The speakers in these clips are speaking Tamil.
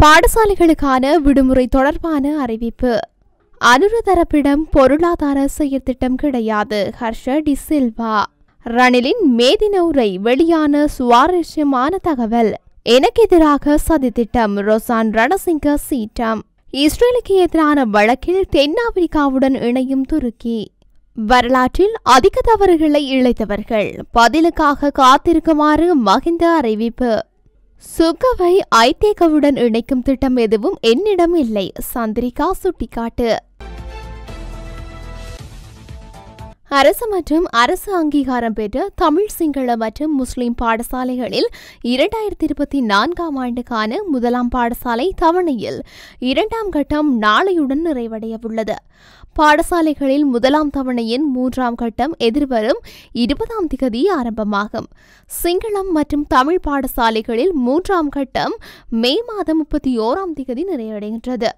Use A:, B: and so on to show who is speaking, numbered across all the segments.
A: பாடசாலைகளுக்கான விடுமுறை தொடர்பான அறிவிப்பு. அனுர தரப்பிடம் பொருளாதார செயற்திட்டம் கிடையாது. ஹர்ஷ டி சில்வா. ரணிலின் மேதின உரை வெளியான சுவாரஸ்யமான தகவல். எனக்கு எதிராக சதித்திட்டம். ரொசான் ரணசிங்க சீட்டம். இஸ்ரேலுக்கு எதிரான வழக்கில் தென்னாப்பிரிக்காவுடன் இணையும் துருக்கி. வரலாற்றில் அதிக தவறுகளை இழைத்தவர்கள் பதிலுக்காக காத்திருக்குமாறு மகிந்த அறிவிப்பு. சுகவை ஐதேகவுடன் இணைக்கும் திட்டம் எதுவும் என்னிடம் இல்லை. சந்திரிகா சுட்டிக்காட்டு. அரசு மற்றும் அரசு அங்கீகாரம் பெற்ற தமிழ், சிங்கள மற்றும் முஸ்லிம் பாடசாலைகளில் 2024ஆம் ஆண்டுக்கான முதலாம் பாடசாலை தவணையில் 2ஆம் கட்டம் நாளையுடன் நிறைவடையவுள்ளது. பாடசாலைகளில் முதலாம் தவணையின் 3ஆம் கட்டம் எதிர்வரும் 20ஆம் திகதி ஆரம்பமாகும். சிங்களம் மற்றும் தமிழ் பாடசாலைகளில் 3ஆம் கட்டம் மே மாதம் 31ஆம் திகதி நிறைவடைகின்றது.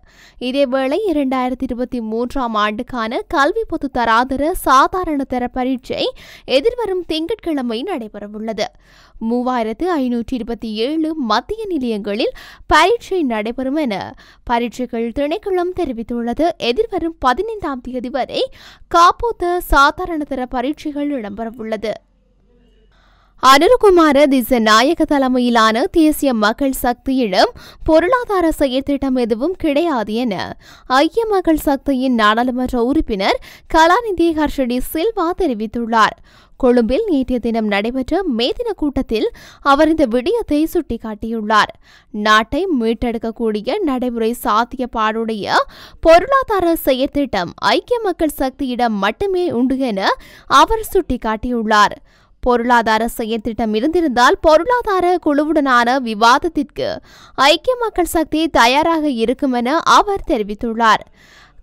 A: இதேவேளை 2023ஆம் ஆண்டுக்கான கல்வி பொது தராதர சாதாரண தர பரீட்சை எதிர்வரும் திங்கட்கிழமை நடைபெறவுள்ளது. 3527 மத்திய நிலையங்களில் பரீட்சை நடைபெறும் என பரீட்சைகள் திணைக்களம் தெரிவித்துள்ளது. எதிர்வரும் 15ஆம் தேதி வரை காப்போத்த சாதாரண தர பரீட்சைகள் இடம்பெறவுள்ளது. அனுரகுமார திசநாயக தலைமையிலான தேசிய மக்கள் சக்தியிடம் பொருளாதார செயற்திட்டம் எதுவும் கிடையாது என ஐக்கிய மக்கள் சக்தியின் நாடாளுமன்ற உறுப்பினர் கலாநிதி ஹர்ஷ டி சில்வா தெரிவித்துள்ளார். கொழும்பில் நேற்றைய தினம் நடைபெற்ற மேதின கூட்டத்தில் அவர் இந்த விடயத்தை சுட்டிக்காட்டியுள்ளார். நாட்டை மீட்டெடுக்கக்கூடிய நடைமுறை சாத்தியப்பாடுடைய பொருளாதார செயற்திட்டம் ஐக்கிய மக்கள் சக்தியிடம் மட்டுமே உண்டு என அவர் சுட்டிக்காட்டியுள்ளார். பொருளாதார செயற்திட்டம் இருந்திருந்தால் பொருளாதார குழுவுடனான விவாதத்திற்கு ஐக்கிய மக்கள் சக்தி தயாராக இருக்கும் என அவர் தெரிவித்துள்ளார்.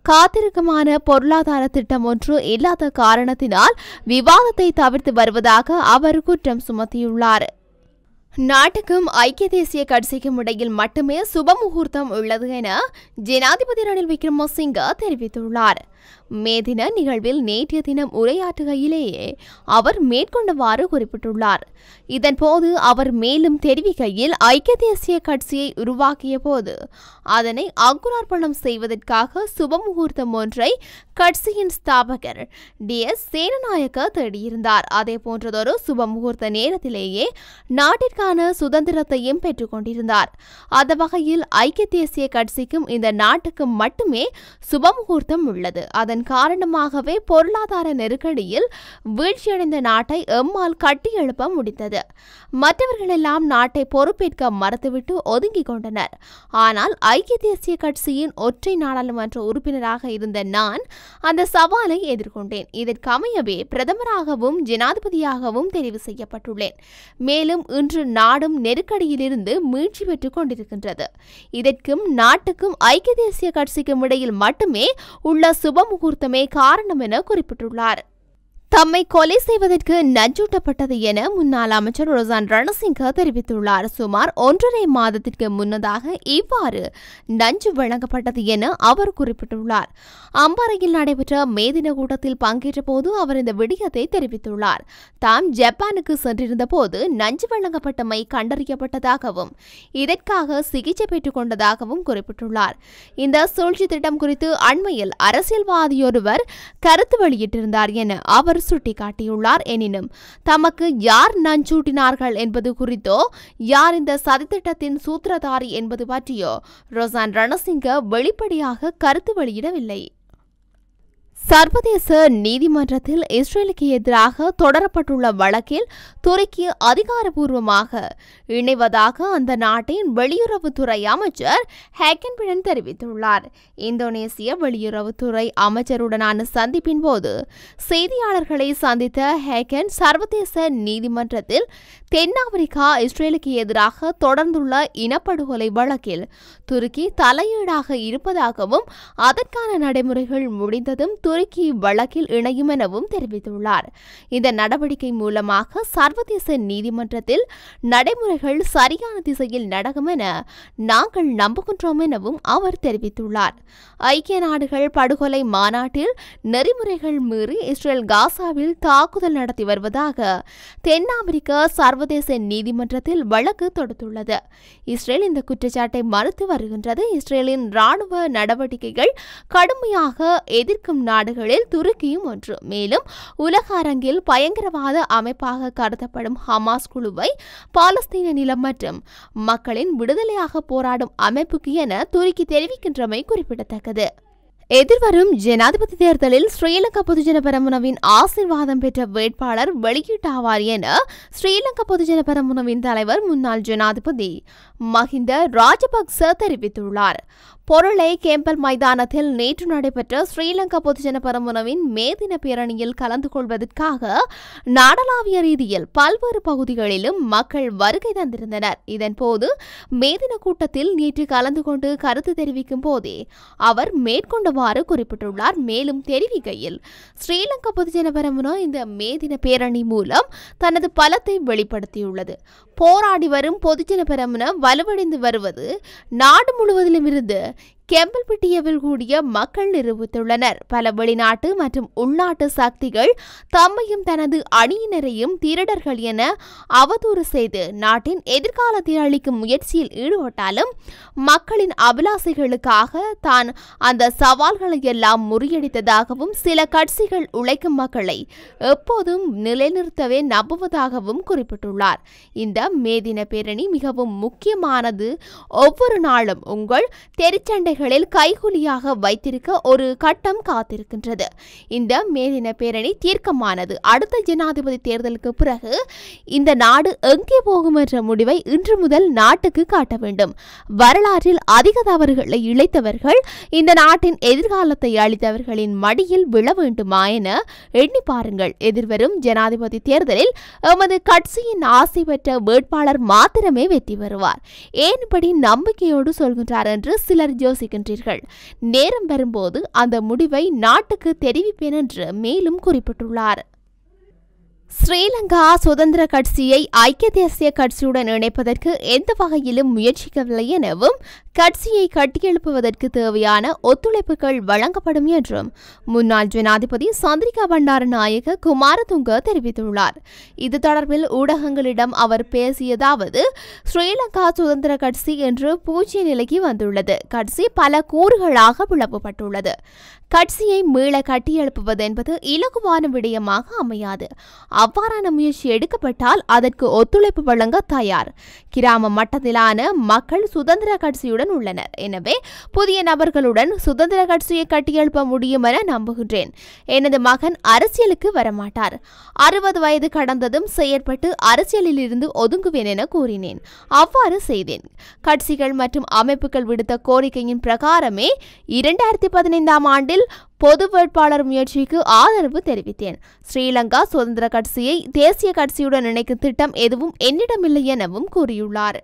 A: காத்திருக்குமான பொருளாதார திட்டம் ஒன்று இல்லாத காரணத்தினால் விவாதத்தை தவிர்த்து வருவதாக அவர் குற்றம் சுமத்தியுள்ளார். நாட்டுக்கும் ஐக்கிய தேசிய கட்சிக்கும் இடையில் மட்டுமே சுபமுகூர்த்தம் உள்ளது என ஜனாதிபதி ரணில் விக்ரமசிங்க தெரிவித்துள்ளார். மேதின நிகழ்வில் நேற்றைய தினம் உரையாற்றுகையிலேயே அவர் மேற்கொண்டவாறு குறிப்பிட்டுள்ளார். இதன்போது அவர் மேலும் தெரிவிக்கையில், ஐக்கிய தேசிய கட்சியை உருவாக்கிய போது அதனை அங்குரார்ப்பணம் செய்வதற்காக சுபமுகூர்த்தம் ஒன்றை கட்சியின் ஸ்தாபகர் DS சேனநாயக்க தேடியிருந்தார். அதே போன்றதொரு சுபமுகூர்த்த நேரத்திலேயே நாட்டிற்கான சுதந்திரத்தையும் பெற்றுக் கொண்டிருந்தார். அந்த வகையில் ஐக்கிய தேசிய கட்சிக்கும் இந்த நாட்டுக்கும் மட்டுமே சுபமுகூர்த்தம் உள்ளது. அதன் காரணமாகவே பொருளாதார நெருக்கடியில் வீழ்ச்சியடைந்த நாட்டை எம்மால் கட்டியெழுப்ப முடிந்தது. மற்றவர்களெல்லாம் நாட்டை பொறுப்பேற்க மறுத்துவிட்டு ஒதுங்கிக் கொண்டனர். ஆனால் ஐக்கிய தேசிய கட்சியின் ஒற்றை நாடாளுமன்ற உறுப்பினராக இருந்த நான் அந்த சவாலை எதிர்கொண்டேன். இதற்கமையவே பிரதமராகவும் ஜனாதிபதியாகவும் தெரிவு செய்யப்பட்டுள்ளேன். மேலும் இன்று நாடும் நெருக்கடியிலிருந்து மீட்சி பெற்றுக் கொண்டிருக்கின்றது. இதற்கும் நாட்டுக்கும் ஐக்கிய தேசிய கட்சிக்கும் இடையில் மட்டுமே உள்ள சுபமுகூர்த்தமே காரணம் என குறிப்பிட்டுள்ளார். தம்மை கொலை செய்வதற்கு நஞ்சூட்டப்பட்டது என முன்னாள் அமைச்சர் ரொசான் ரணசிங்க தெரிவித்துள்ளார். சுமார் 1.5 மாதத்திற்கு முன்னதாக இவ்வாறு நஞ்சு வழங்கப்பட்டது என அவர் குறிப்பிட்டுள்ளார். அம்பாறையில் நடைபெற்ற மேதின கூட்டத்தில் பங்கேற்ற போது அவர் இந்த விடயத்தை தெரிவித்துள்ளார். தாம் ஜப்பானுக்கு சென்றிருந்த போது நஞ்சு வழங்கப்பட்டமை கண்டறியப்பட்டதாகவும் இதற்காக சிகிச்சை பெற்றுக் கொண்டதாகவும் குறிப்பிட்டுள்ளார். இந்த சூழ்ச்சி திட்டம் குறித்து அண்மையில் அரசியல்வாதியொருவர் கருத்து வெளியிட்டிருந்தார் என அவர் சுட்டிக்காட்டியுள்ளார். எனினும் தமக்கு யார் நஞ்சூட்டினார்கள் என்பது குறித்தோ யார் இந்த சதித்திட்டத்தின் சூத்திரதாரி என்பது பற்றியோ ரொசான் ரணசிங்க வெளிப்படையாக கருத்து வெளியிடவில்லை. சர்வதேச நீதிமன்றத்தில் இஸ்ரேலுக்கு எதிராக தொடரப்பட்டுள்ள வழக்கில் துருக்கி அதிகாரப்பூர்வமாக இணைவதாக அந்த நாட்டின் வெளியுறவுத்துறை அமைச்சர் ஹேக்கன் பிடன் தெரிவித்துள்ளார். இந்தோனேசிய வெளியுறவுத்துறை அமைச்சருடனான சந்திப்பின் போது செய்தியாளர்களை சந்தித்த ஹேக்கன் சர்வதேச நீதிமன்றத்தில் தென்னாப்பிரிக்கா இஸ்ரேலுக்கு எதிராக தொடர்ந்துள்ள இனப்படுகொலை வழக்கில் துருக்கி தலையீடாக இருப்பதாகவும் அதற்கான நடைமுறைகள் முடிந்ததும் துருக்கி வழக்கில் இணையும் எனவும் தெரிவித்துள்ளார். இந்த நடவடிக்கை மூலமாக சர்வதேச நீதிமன்றத்தில் நடைமுறைகள் சரியான திசையில் நடக்கும் என நாங்கள் நம்புகின்றோம் எனவும் அவர் தெரிவித்துள்ளார். ஐக்கிய நாடுகள் படுகொலை மாநாட்டில் நெறிமுறைகள் மீறி இஸ்ரேல் காசாவில் தாக்குதல் நடத்தி வருவதாக தென் அமெரிக்க சர்வதேச நீதிமன்றத்தில் வழக்கு தொடுத்துள்ளது. இஸ்ரேல் இந்த குற்றச்சாட்டை மறுத்து வருகின்றது. இஸ்ரேலின் ராணுவ நடவடிக்கைகள் கடுமையாக எதிர்க்கும் நாடுகளில் துருக்கியும் ஒன்று. மேலும் உலக அரங்கில் பயங்கரவாத அமைப்பாக கருதப்படும் ஹமாஸ் குழுவை பாலஸ்தீன நிலம் மற்றும் மக்களின் விடுதலையாக போராடும் அமைப்புக்கு என துருக்கி தெரிவிக்கின்றமை குறிப்பிடத்தக்கது. எதிர்வரும் ஜனாதிபதி தேர்தலில் ஸ்ரீலங்கா பொதுஜன பெரமுனவின் ஆசீர்வாதம் பெற்ற வேட்பாளர் வெளியீட்டாவார் என ஸ்ரீலங்கா பொதுஜன பெரமுனவின் தலைவர் முன்னாள் ஜனாதிபதி மஹிந்த ராஜபக்ச தெரிவித்துள்ளார். பொருளை கேம்பல் மைதானத்தில் நேற்று நடைபெற்ற ஸ்ரீலங்கா பொதுஜன பெரமுனவின் மேதின பேரணியில் கலந்து கொள்வதற்காக நாடளாவிய ரீதியில் பல்வேறு பகுதிகளிலும் மக்கள் வருகை தந்திருந்தனர். இதன்போது மேதின கூட்டத்தில் நேற்று கலந்து கொண்டு கருத்து தெரிவிக்கும் போதே அவர் மேற்கொண்டவாறு குறிப்பிட்டுள்ளார். மேலும் தெரிவிக்கையில் ஸ்ரீலங்கா பொதுஜன பெரமுன இந்த மேதின பேரணி மூலம் தனது பலத்தை வெளிப்படுத்தியுள்ளது. போராடி வரும் பொதுஜன பெரமுன வலுவடைந்து வருவது நாடு முழுவதிலும் இருந்து கெம்பல்பிட்டியவில் கூடிய மக்கள் நிரூபித்துள்ளனர். பல வெளிநாட்டு மற்றும் உள்நாட்டு சக்திகள் தம்மையும் தனது அணியினரையும் திருடர்கள் என அவதூறு செய்து நாட்டின் எதிர்காலத்தை அளிக்கும் முயற்சியில் ஈடுபட்டாலும் மக்களின் அபிலாசைகளுக்காக தான் அந்த சவால்களை எல்லாம் முறியடித்ததாகவும் சில கட்சிகள் உழைக்கும் மக்களை எப்போதும் நிலைநிறுத்தவே நம்புவதாகவும் குறிப்பிட்டுள்ளார். இந்த மேதின பேரணி மிகவும் முக்கியமானது. ஒவ்வொரு நாளும் உங்கள் தெரிச்சண்டை கைகூலியாக வைத்திருக்க ஒரு கட்டம் காத்திருக்கின்றது. இந்த மேதின பேரணி தீர்க்கமானது. அடுத்த ஜனாதிபதி தேர்தலுக்கு பிறகு இந்த நாடு எங்கே போகும் என்ற முடிவை இன்று முதல் நாட்டுக்கு காட்ட வேண்டும். வரலாற்றில் அதிக தவறுகளை இழைத்தவர்கள் இந்த நாட்டின் எதிர்காலத்தை அளித்தவர்களின் மடியில் விழ வேண்டுமா என எண்ணி பாருங்கள். எதிர்வரும் ஜனாதிபதி தேர்தலில் எமது கட்சியின் ஆசை பெற்ற வேட்பாளர் மாத்திரமே வெற்றி பெறுவார். ஏன் இப்படி நம்பிக்கையோடு சொல்கின்றார் என்று சிலர் யோசிக்கின்றனர். நேரம் வரும்போது அந்த முடிவை நாட்டுக்கு தெரிவிப்பேன் என்று மேலும் குறிப்பிட்டுள்ளார். ஸ்ரீலங்கா சுதந்திர கட்சியை ஐக்கிய தேசிய கட்சியுடன் இணைப்பதற்கு எந்த வகையிலும் முயற்சிக்கவில்லை எனவும் கட்சியை கட்டியெழுப்புவதற்கு தேவையான ஒத்துழைப்புகள் வழங்கப்படும் என்றும் முன்னாள் ஜனாதிபதி சந்திரிகா பண்டாரநாயக்க குமாரதுங்க தெரிவித்துள்ளார். இது தொடர்பில் ஊடகங்களிடம் அவர் பேசியதாவது, ஸ்ரீலங்கா சுதந்திர கட்சி என்று பூஜ்ய நிலைக்கு வந்துள்ளது. கட்சி பல கூறுகளாக பிளவுபட்டுள்ளது. கட்சியை மீள கட்டியெழுப்புவது என்பது இலகுவான விடயமாக அமையாது. அவ்வாறான முயற்சி எடுக்கப்பட்டால் அதற்கு ஒத்துழைப்பு வழங்க தயார். கிராம மட்டத்திலான மக்கள் சுதந்திர கட்சியுடன் உள்ளனர். எனவே புதிய நபர்களுடன் சுதந்திர கட்சியை கட்டியெழுப்ப முடியும் என நம்புகின்றேன். எனது மகன் அரசியலுக்கு வரமாட்டார். 60 வயது கடந்ததும் செயற்பட்டு அரசியலில் இருந்து ஒதுங்குவேன் என கூறினேன். அவ்வாறு செய்தேன். கட்சிகள் மற்றும் அமைப்புகள் விடுத்த கோரிக்கையின் பிரகாரமே 2015ஆம் ஆண்டில் பொது வேட்பாளர் முயற்சிக்கு ஆதரவு தெரிவித்தேன். ஸ்ரீலங்கா சுதந்திர கட்சியை தேசிய கட்சியுடன் இணைக்கும் திட்டம் எதுவும் என்னிடமில்லை எனவும் கூறியுள்ளார்.